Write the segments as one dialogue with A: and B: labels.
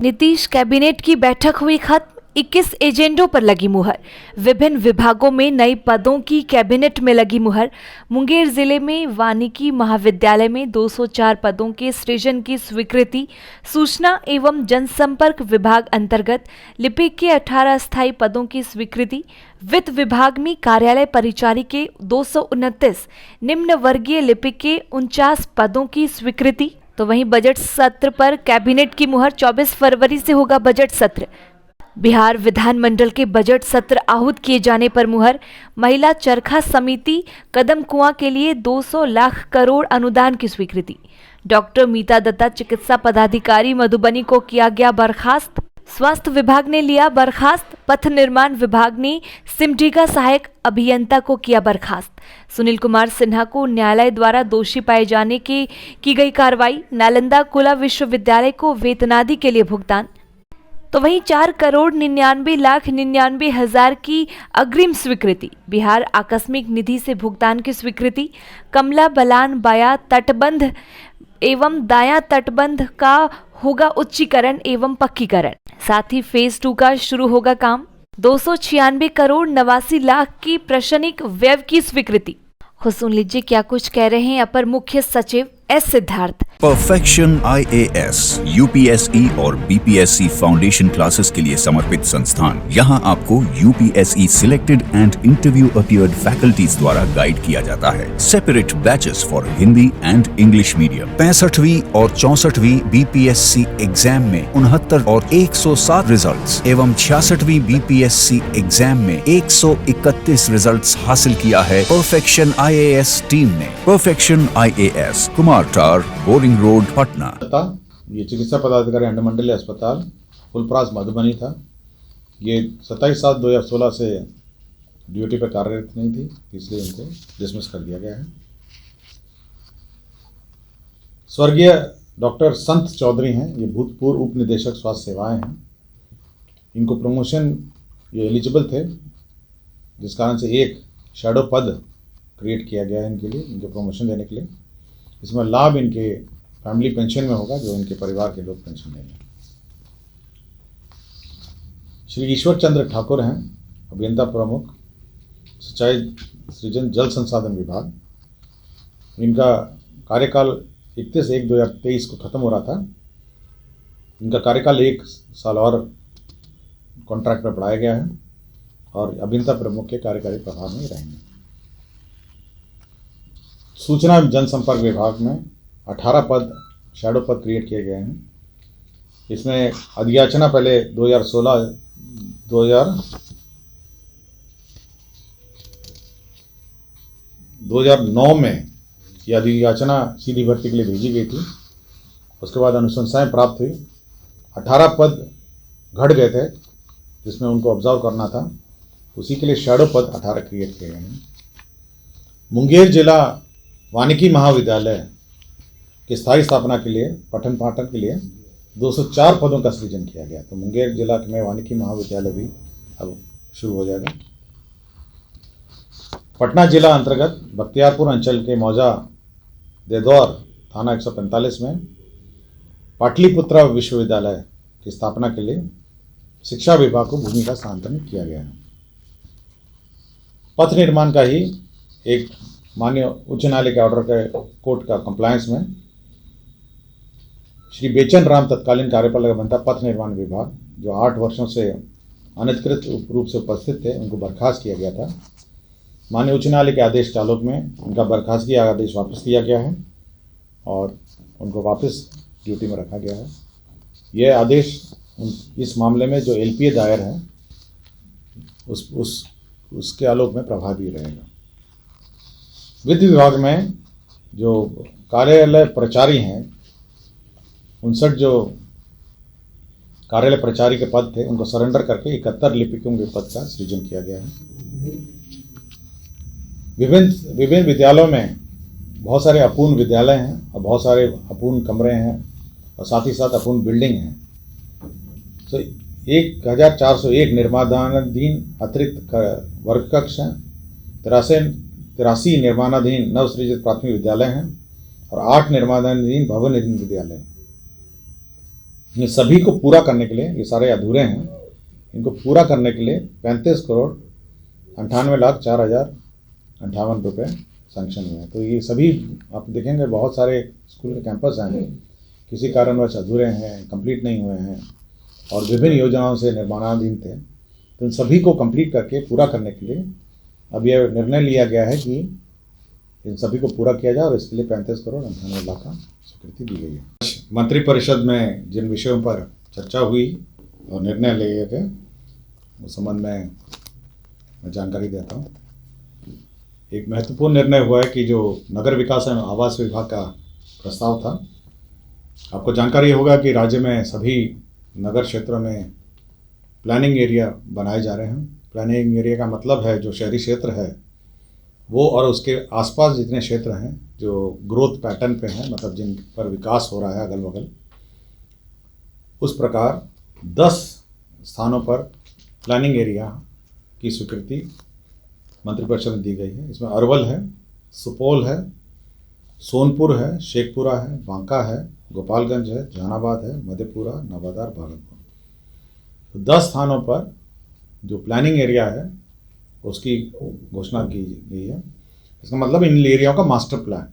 A: Nitish cabinet की बैठक हुई खत्म, 21 एजेंडों पर लगी मुहर। विभिन्न विभागों में नई पदों की कैबिनेट में लगी मुहर। मुंगेर जिले में वानिकी महाविद्यालय में 204 पदों के सृजन की स्वीकृति। सूचना एवं जनसंपर्क विभाग अंतर्गत लिपिक के 18 अस्थायी पदों की स्वीकृति। वित्त विभाग में कार्यालय परिचारी के 229, निम्न वर्गीय लिपिक के 49 पदों की स्वीकृति। तो वहीं बजट सत्र पर कैबिनेट की मुहर। 24 फरवरी से होगा बजट सत्र। बिहार विधानमंडल के बजट सत्र आहूत किए जाने पर मुहर। महिला चरखा समिति कदम कुआं के लिए 200 लाख करोड़ अनुदान की स्वीकृति। डॉक्टर मीता दत्ता चिकित्सा पदाधिकारी मधुबनी को किया गया बर्खास्त। स्वास्थ्य विभाग ने लिया बर्खास्त। पथ निर्माण विभाग ने सिमडेगा सहायक अभियंता को किया बर्खास्त। सुनील कुमार सिन्हा को न्यायालय द्वारा दोषी पाए जाने की गई कार्रवाई। नालंदा कुला विश्वविद्यालय को वेतनादि के लिए भुगतान। तो वहीं 4,99,99,000 की अग्रिम स्वीकृति। बिहार आकस्मिक निधि से भुगतान की स्वीकृति। कमला बलान बाया तटबंध एवं दाया तटबंध का होगा उच्चीकरण एवं पक्कीकरण। साथ ही फेज 2 का शुरू होगा काम। 296 करोड़ 89 लाख की प्रशासनिक व्यय की स्वीकृति। खुद सुन लीजिए क्या कुछ कह रहे हैं अपर मुख्य सचिव S Siddharth.
B: Perfection IAS UPSE और BPSC फाउंडेशन क्लासेस के लिए समर्पित संस्थान। यहाँ आपको UPSE selected and interview appeared faculties द्वारा गाइड किया जाता है। Separate batches for Hindi and English medium. 65वीं और 64वीं BPSC एग्जाम में 69 और 107 रिजल्ट्स एवं 66वीं BPSC एग्जाम में 131 रिजल्ट्स हासिल किया है परफेक्शन IAS टीम ने। परफेक्शन IAS कुमार टार, बोरिंग रोड, पटना।
C: ये चिकित्सा पदाधिकारी अंडमंडलीय अस्पताल फुलपरास मधुबनी था। ये 27/7/2016 से ड्यूटी पर कार्यरत नहीं थी, इसलिए इनको डिसमिस कर दिया गया है। स्वर्गीय डॉक्टर संत चौधरी हैं, ये भूतपूर्व उप निदेशक स्वास्थ्य सेवाएं हैं। इनको प्रमोशन ये एलिजिबल थे, जिस कारण से एक शैडो पद क्रिएट किया गया है इनके लिए, इनको प्रमोशन देने के लिए। इसमें लाभ इनके फैमिली पेंशन में होगा, जो इनके परिवार के लोग पेंशन लेंगे। श्री ईश्वर चंद्र ठाकुर हैं, अभियंता प्रमुख, सिंचाई सृजन जल संसाधन विभाग। इनका कार्यकाल 31/1/2023 को खत्म हो रहा था। इनका कार्यकाल 1 साल और कॉन्ट्रैक्ट पर बढ़ाया गया है और अभियंता प्रमुख के कार्यकारी प्रभार में रहेंगे। सूचना जनसंपर्क विभाग में 18 पद शैडो पद क्रिएट किए गए हैं। इसमें अधियाचना पहले 2009 में यह अधियाचना सीधी भर्ती के लिए भेजी गई थी। उसके बाद अनुशंसाएं प्राप्त हुई। 18 पद घट गए थे, जिसमें उनको ऑब्जर्व करना था, उसी के लिए शैडो पद 18 क्रिएट किए गए हैं। मुंगेर जिला वानिकी महाविद्यालय की स्थायी स्थापना के लिए पठन पाठन के लिए 204 पदों का सृजन किया गया। तो मुंगेर जिला में वानिकी महाविद्यालय भी अब शुरू हो जाएगा। पटना जिला अंतर्गत बख्तियारपुर अंचल के मौजा देदौर थाना 145 में पाटलिपुत्रा विश्वविद्यालय की स्थापना के लिए शिक्षा विभाग को भूमि का स्थानांतरण किया गया है। पथ निर्माण का ही एक माननीय उच्च न्यायालय के ऑर्डर के कोर्ट का कंप्लायंस में श्री बेचन राम तत्कालीन कार्यपालक अभियंता पथ निर्माण विभाग, जो 8 वर्षों से अनधिकृत रूप से उपस्थित थे, उनको बर्खास्त किया गया था। माननीय उच्च न्यायालय के आदेश के आलोक में उनका बर्खास्तगी आदेश वापस लिया गया है और उनको वापस ड्यूटी में रखा गया है। यह आदेश इस मामले में जो LPA दायर है उसके आलोक में प्रभावी रहेगा। वित्त विभाग में जो कार्यालय प्रचारी हैं, 59 जो कार्यालय प्रचारी के पद थे, उनको सरेंडर करके 71 लिपिकों के पद का सृजन किया गया है। विभिन्न विद्यालयों में बहुत सारे अपूर्ण विद्यालय हैं और बहुत सारे अपूर्ण कमरे हैं और साथ ही साथ अपूर्ण बिल्डिंग हैं। तो 1401 निर्माणाधीन अतिरिक्त वर्ग कक्ष हैं, 83 निर्माणाधीन नवसृजित प्राथमिक विद्यालय हैं और 8 निर्माणाधीन भवन विद्यालय। इन सभी को पूरा करने के लिए, ये सारे अधूरे हैं, इनको पूरा करने के लिए 35,98,04,058 रुपये सैंक्शन हुए हैं। तो ये सभी आप देखेंगे बहुत सारे स्कूल के कैंपस हैं किसी कारणवश अधूरे हैं, कंप्लीट नहीं हुए हैं और विभिन्न योजनाओं से निर्माणाधीन थे। तो इन सभी को कंप्लीट करके पूरा करने के लिए अब यह निर्णय लिया गया है कि इन सभी को पूरा किया जाए और इसके लिए 35,98,00,000 का स्वीकृति दी गई है। मंत्रिपरिषद में जिन विषयों पर चर्चा हुई और निर्णय लिए गए उस संबंध में मैं जानकारी देता हूँ। एक महत्वपूर्ण निर्णय हुआ है कि जो नगर विकास एवं आवास विभाग का प्रस्ताव था, आपको जानकारी होगा कि राज्य में सभी नगर क्षेत्रों में प्लानिंग एरिया बनाए जा रहे हैं। प्लानिंग एरिया का मतलब है जो शहरी क्षेत्र है वो और उसके आसपास जितने क्षेत्र हैं जो ग्रोथ पैटर्न पे हैं, मतलब जिन पर विकास हो रहा है अगल बगल, उस प्रकार 10 स्थानों पर प्लानिंग एरिया की स्वीकृति मंत्रिपरिषद में दी गई है। इसमें अरवल है, सुपौल है, सोनपुर है, शेखपुरा है, बांका है, गोपालगंज है, जहानाबाद है, मधेपुरा, नवादा और भागलपुर। तो 10 स्थानों पर जो प्लानिंग एरिया है उसकी घोषणा की गई है। इसका मतलब इन एरियाओं का मास्टर प्लान,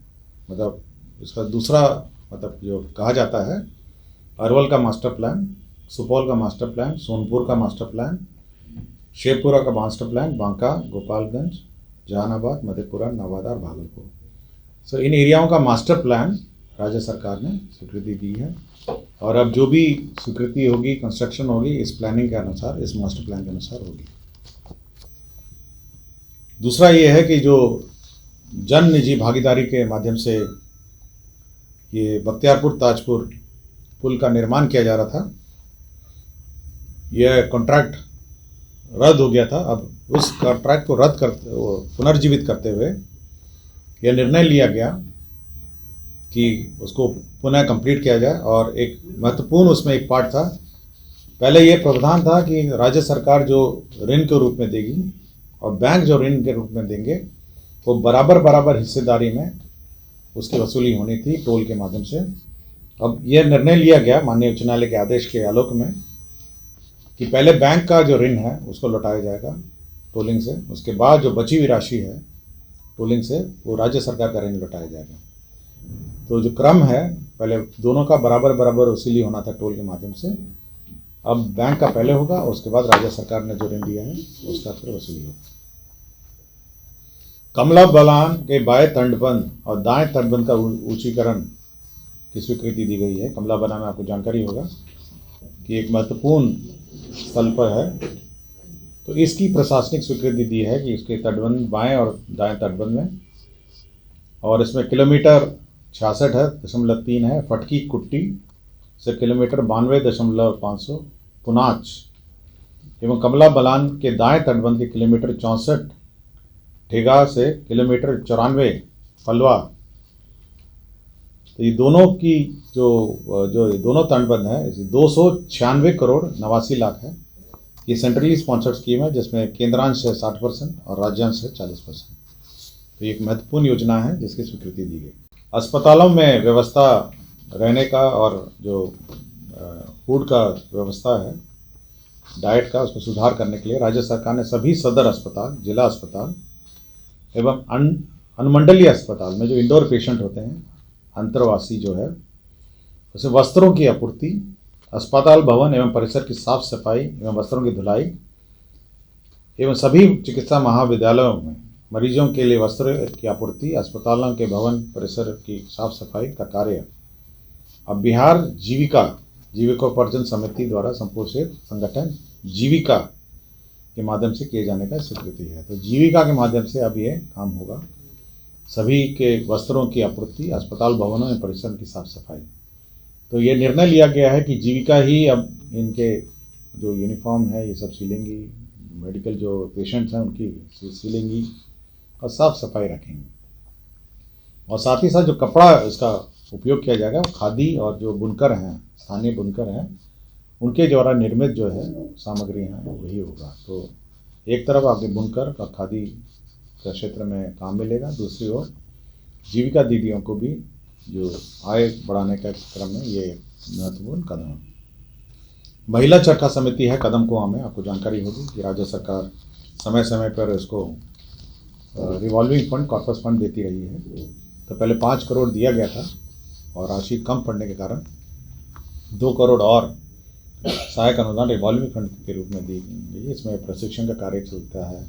C: मतलब इसका दूसरा मतलब जो कहा जाता है, अरवल का मास्टर प्लान, सुपौल का मास्टर प्लान, सोनपुर का मास्टर प्लान, शेखपुरा का मास्टर प्लान, बांका, गोपालगंज, जहानाबाद, मधेपुरा, नवादा और भागलपुर। सो इन एरियाओं का मास्टर प्लान राज्य सरकार ने स्वीकृति दी है और अब जो भी स्वीकृति होगी, कंस्ट्रक्शन होगी, इस प्लानिंग के अनुसार, इस मास्टर प्लान के अनुसार होगी। दूसरा ये है कि जो जन निजी भागीदारी के माध्यम से ये बख्तियारपुर ताजपुर पुल का निर्माण किया जा रहा था, यह कॉन्ट्रैक्ट रद्द हो गया था। अब उस कॉन्ट्रैक्ट को पुनर्जीवित करते हुए यह निर्णय लिया गया कि उसको पुनः कंप्लीट किया जाए। और एक महत्वपूर्ण उसमें एक पार्ट था, पहले ये प्रावधान था कि राज्य सरकार जो ऋण के रूप में देगी और बैंक जो ऋण के रूप में देंगे वो बराबर हिस्सेदारी में उसकी वसूली होनी थी टोल के माध्यम से। अब यह निर्णय लिया गया माननीय उच्च न्यायालय के आदेश के आलोक में कि पहले बैंक का जो ऋण है उसको लौटाया जाएगा टोलिंग से, उसके बाद जो बची हुई राशि है टोलिंग से वो राज्य सरकार का ऋण लौटाया जाएगा। तो जो क्रम है, पहले दोनों का बराबर वसूली होना था टोल के माध्यम से, अब बैंक का पहले होगा, उसके बाद राज्य सरकार ने जो ऋण दिया है उसका फिर वसूली होगा। कमला बलान के बाएं तटबंध और दाएं तटबंध का ऊंचीकरण की स्वीकृति दी गई है। कमला बलान में आपको जानकारी होगा कि एक महत्वपूर्ण स्थल पर है, तो इसकी प्रशासनिक स्वीकृति दी है कि इसके तटबंध बाएं और दाएं तटबंध में, और इसमें किलोमीटर 66.3 है फटकी कुट्टी से किलोमीटर 92.500 पुनाच एवं कमला बलान के दाएं तटबंध के किलोमीटर 64 ठेगा से किलोमीटर 94 फलवा। तो ये दोनों की जो दोनों तटबंध है 296 करोड़ 89 लाख है। ये सेंट्रली स्पॉन्सर्ड स्कीम है जिसमें केंद्रांश है 60% और राज्यांश है 40%। तो ये एक महत्वपूर्ण योजना है जिसकी स्वीकृति दी गई। अस्पतालों में व्यवस्था रहने का और जो फूड का व्यवस्था है, डाइट का, उसको सुधार करने के लिए राज्य सरकार ने सभी सदर अस्पताल, जिला अस्पताल एवं अनुमंडलीय अस्पताल में जो इंडोर पेशेंट होते हैं, अंतरवासी जो है, उसे वस्त्रों की आपूर्ति, अस्पताल भवन एवं परिसर की साफ सफाई एवं वस्त्रों की धुलाई एवं सभी चिकित्सा महाविद्यालयों में मरीजों के लिए वस्त्र की आपूर्ति, अस्पतालों के भवन परिसर की साफ सफाई का कार्य अब बिहार जीविकोपार्जन समिति द्वारा संपोषित संगठन जीविका के माध्यम से किए जाने का स्वीकृति है। तो जीविका के माध्यम से अब ये काम होगा, सभी के वस्त्रों की आपूर्ति, अस्पताल भवनों में परिसर की साफ सफाई। तो ये निर्णय लिया गया है कि जीविका ही अब इनके जो यूनिफॉर्म है ये सब सिलेंगी, मेडिकल जो पेशेंट्स हैं उनकी सिलेंगी और साफ सफाई रखेंगे। और साथ ही साथ जो कपड़ा इसका उपयोग किया जाएगा वो खादी और जो बुनकर हैं, स्थानीय बुनकर हैं, उनके द्वारा निर्मित जो है सामग्री हैं वही होगा। तो एक तरफ आपके बुनकर और खादी का क्षेत्र में काम मिलेगा, दूसरी ओर जीविका दीदियों को भी जो आय बढ़ाने के क्रम में ये महत्वपूर्ण कदम है। महिला चरखा समिति है कदम कुआं में, आपको जानकारी होगी कि राज्य सरकार समय समय पर इसको रिवॉल्विंग फंड, कॉर्पस फंड देती रही है। तो पहले 5 करोड़ दिया गया था और राशि कम पड़ने के कारण 2 करोड़ और सहायक अनुदान रिवॉल्विंग फंड के रूप में दी गई। इसमें प्रशिक्षण का कार्य चलता है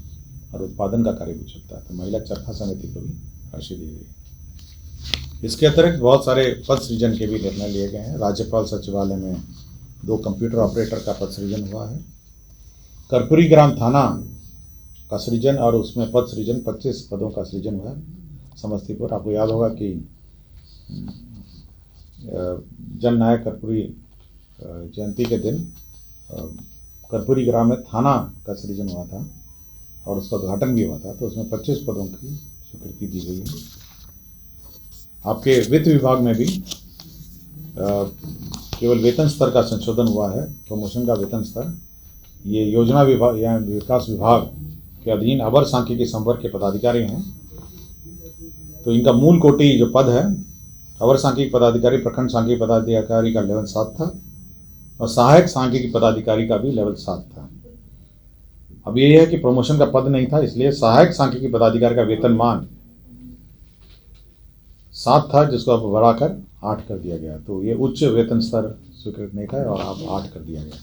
C: और उत्पादन का कार्य भी चलता है। तो महिला चरखा समिति को भी राशि दी गई। इसके अतिरिक्त बहुत सारे पद सृजन के भी निर्णय लिए गए हैं। राज्यपाल सचिवालय में 2 कंप्यूटर ऑपरेटर का पद सृजन हुआ है। कर्पूरी ग्राम थाना का सृजन और उसमें पद सृजन 25 पदों का सृजन हुआ है समस्तीपुर। आपको याद होगा कि जननायक कर्पूरी जयंती के दिन कर्पूरी ग्राम में थाना का सृजन हुआ था और उसका उद्घाटन भी हुआ था। तो उसमें 25 पदों की स्वीकृति दी गई है। आपके वित्त विभाग में भी केवल वेतन स्तर का संशोधन हुआ है, प्रमोशन का वेतन स्तर। ये योजना विभाग या विकास विभाग के अधीन अवर सांख्यिकी संवर्ग के पदाधिकारी हैं। तो इनका मूल कोटि जो पद है, अवर सांख्यिकी पदाधिकारी, प्रखंड सांख्यिकी पदाधिकारी का लेवल 7 था और सहायक सांख्यिकी पदाधिकारी का भी लेवल 7 था। अब ये है कि प्रमोशन का पद नहीं था, इसलिए सहायक सांख्यिकी पदाधिकारी का वेतनमान 7 था, जिसको अब बढ़ाकर 8 कर दिया गया। तो ये उच्च वेतन स्तर स्वीकृत नहीं था और अब 8 कर दिया गया।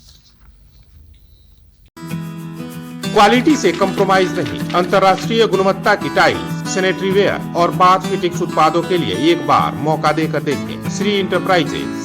D: क्वालिटी से कंप्रोमाइज नहीं, अंतर्राष्ट्रीय गुणवत्ता की टाइल्स, सैनिटरी वेयर और बाथ फिटिंग्स उत्पादों के लिए एक बार मौका देकर देखें। श्री इंटरप्राइजेज,